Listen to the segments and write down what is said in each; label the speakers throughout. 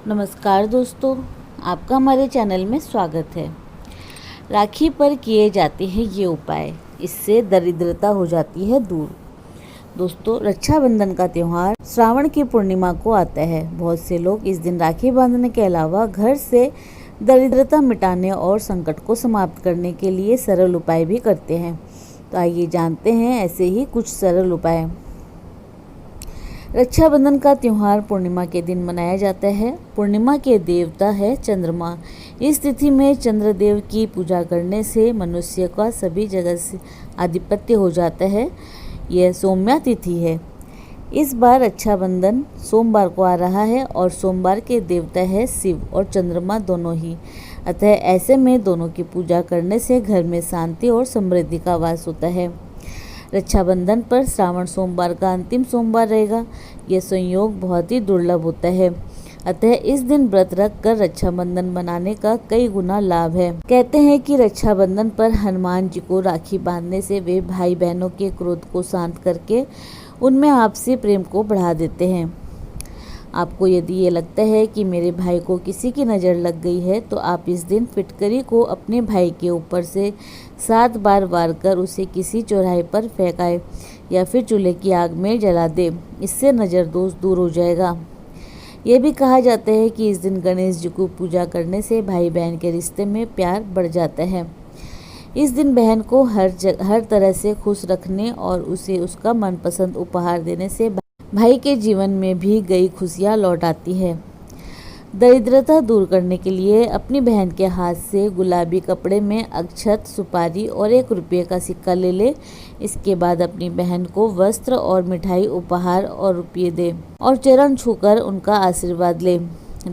Speaker 1: नमस्कार दोस्तों, आपका हमारे चैनल में स्वागत है। राखी पर किए जाते हैं ये उपाय, इससे दरिद्रता हो जाती है दूर। दोस्तों, रक्षाबंधन का त्यौहार श्रावण की पूर्णिमा को आता है। बहुत से लोग इस दिन राखी बांधने के अलावा घर से दरिद्रता मिटाने और संकट को समाप्त करने के लिए सरल उपाय भी करते हैं। तो आइए जानते हैं ऐसे ही कुछ सरल उपाय। रक्षाबंधन का त्यौहार पूर्णिमा के दिन मनाया जाता है। पूर्णिमा के देवता है चंद्रमा। इस तिथि में चंद्रदेव की पूजा करने से मनुष्य का सभी जगह से आधिपत्य हो जाता है। यह सौम्या तिथि है। इस बार रक्षाबंधन सोमवार को आ रहा है और सोमवार के देवता है शिव और चंद्रमा दोनों ही। अतः ऐसे में दोनों की पूजा करने से घर में शांति और समृद्धि का वास होता है। रक्षाबंधन पर श्रावण सोमवार का अंतिम सोमवार रहेगा। यह संयोग बहुत ही दुर्लभ होता है। अतः इस दिन व्रत रख कर रक्षाबंधन मनाने का कई गुना लाभ है। कहते हैं कि रक्षाबंधन पर हनुमान जी को राखी बांधने से वे भाई बहनों के क्रोध को शांत करके उनमें आपसी प्रेम को बढ़ा देते हैं। आपको यदि ये लगता है कि मेरे भाई को किसी की नज़र लग गई है, तो आप इस दिन फिटकरी को अपने भाई के ऊपर से 7 बार वार कर उसे किसी चौराहे पर फेंकाए या फिर चूल्हे की आग में जला दे। इससे नज़र दोष दूर हो जाएगा। ये भी कहा जाता है कि इस दिन गणेश जी को पूजा करने से भाई बहन के रिश्ते में प्यार बढ़ जाता है। इस दिन बहन को हर तरह से खुश रखने और उसे उसका मनपसंद उपहार देने से भाई के जीवन में भी गई खुशियाँ लौट आती है। दरिद्रता दूर करने के लिए अपनी बहन के हाथ से गुलाबी कपड़े में अक्षत, सुपारी और 1 रुपये का सिक्का ले ले। इसके बाद अपनी बहन को वस्त्र और मिठाई, उपहार और रुपये दे और चरण छूकर उनका आशीर्वाद ले।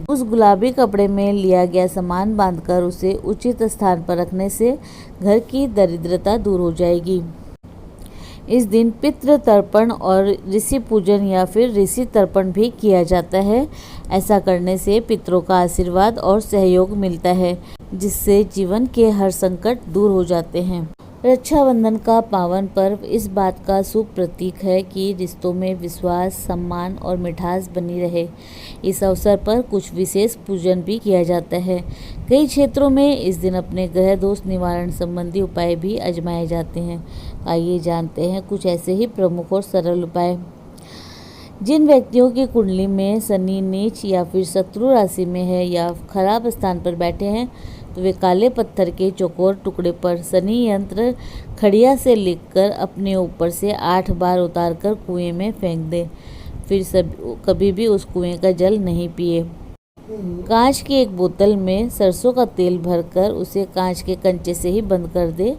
Speaker 1: उस गुलाबी कपड़े में लिया गया सामान बांधकर उसे उचित स्थान पर रखने से घर की दरिद्रता दूर हो जाएगी। इस दिन पितृ तर्पण और ऋषि पूजन या फिर ऋषि तर्पण भी किया जाता है। ऐसा करने से पितरों का आशीर्वाद और सहयोग मिलता है, जिससे जीवन के हर संकट दूर हो जाते हैं। रक्षाबंधन का पावन पर्व इस बात का शुभ प्रतीक है कि रिश्तों में विश्वास, सम्मान और मिठास बनी रहे। इस अवसर पर कुछ विशेष पूजन भी किया जाता है। कई क्षेत्रों में इस दिन अपने ग्रह दोष निवारण संबंधी उपाय भी आजमाए जाते हैं। आइए जानते हैं कुछ ऐसे ही प्रमुख और सरल उपाय। जिन व्यक्तियों की कुंडली में शनि नीच या फिर शत्रु राशि में है या खराब स्थान पर बैठे हैं, तो वे काले पत्थर के चौकोर टुकड़े पर शनि यंत्र खड़िया से लिखकर अपने ऊपर से 8 बार उतारकर कुएं में फेंक दें। फिर कभी भी उस कुएं का जल नहीं पिए। कांच की एक बोतल में सरसों का तेल भरकर उसे कांच के कंचे से ही बंद कर दे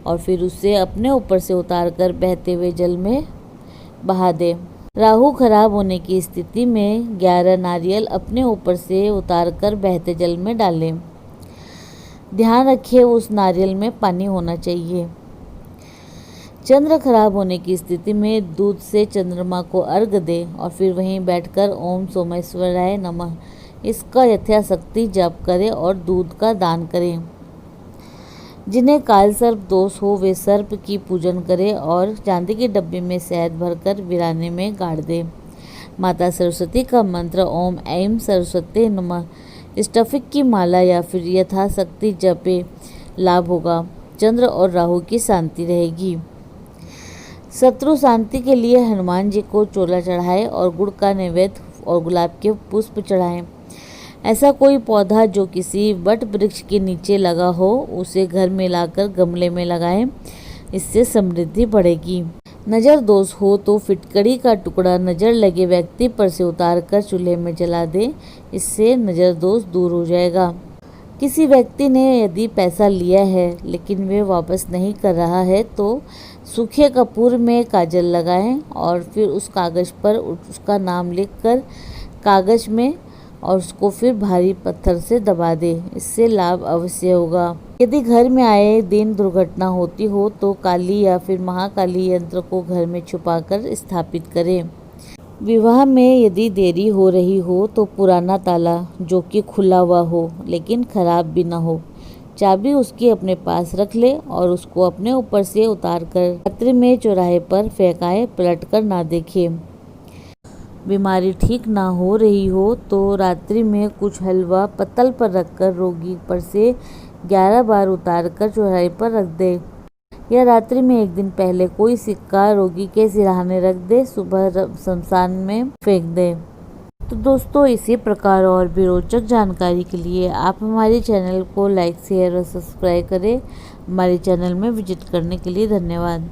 Speaker 1: और फिर उसे अपने ऊपर से उतारकर बहते हुए जल में बहा दे। राहु खराब होने की स्थिति में 11 नारियल अपने ऊपर से उतारकर बहते जल में डालें। ध्यान रखिए, उस नारियल में पानी होना चाहिए। चंद्र खराब होने की स्थिति में दूध से चंद्रमा को अर्घ दें और फिर वहीं बैठकर ओम सोमेश्वराय नमः इसका यथाशक्ति जप करें और दूध का दान करें। जिन्हें काल सर्प दोष हो वे सर्प की पूजन करें और चांदी के डब्बे में शहद भरकर वीराने में गाड़ दें। माता सरस्वती का मंत्र ओम ऐं सरस्वती नमः स्टफिक की माला या फिर यथाशक्ति जपे, लाभ होगा। चंद्र और राहु की शांति रहेगी। शत्रु शांति के लिए हनुमान जी को चोला चढ़ाएं और गुड़ का नैवेद्य और गुलाब के पुष्प चढ़ाएं। ऐसा कोई पौधा जो किसी वट वृक्ष के नीचे लगा हो उसे घर में लाकर गमले में लगाएं। इससे समृद्धि बढ़ेगी। नज़र दोष हो तो फिटकड़ी का टुकड़ा नज़र लगे व्यक्ति पर से उतारकर चूल्हे में जला दें। इससे नज़र दोष दूर हो जाएगा। किसी व्यक्ति ने यदि पैसा लिया है लेकिन वे वापस नहीं कर रहा है, तो सूखे कपूर में काजल लगाएं और फिर उस कागज़ पर उसका नाम लिखकर कागज़ में और उसको फिर भारी पत्थर से दबा दें। इससे लाभ अवश्य होगा। यदि घर में आए दिन दुर्घटना होती हो तो काली या फिर महाकाली यंत्र को घर में छुपाकर स्थापित करें। विवाह में यदि देरी हो रही हो तो पुराना ताला जो कि खुला हुआ हो लेकिन खराब भी ना हो, चाबी उसकी अपने पास रख ले और उसको अपने ऊपर से उतारकर रात्रि में चौराहे पर फेंकाए, पलट कर ना देखे। बीमारी ठीक ना हो रही हो तो रात्रि में कुछ हलवा पत्तल पर रखकर रोगी पर से 11 बार उतारकर चौराहे पर रख दे, या रात्रि में एक दिन पहले कोई सिक्का रोगी के सिरहाने रख दे, सुबह शमशान में फेंक दे। तो दोस्तों, इसी प्रकार और भी रोचक जानकारी के लिए आप हमारे चैनल को लाइक, शेयर और सब्सक्राइब करें। हमारे चैनल में विजिट करने के लिए धन्यवाद।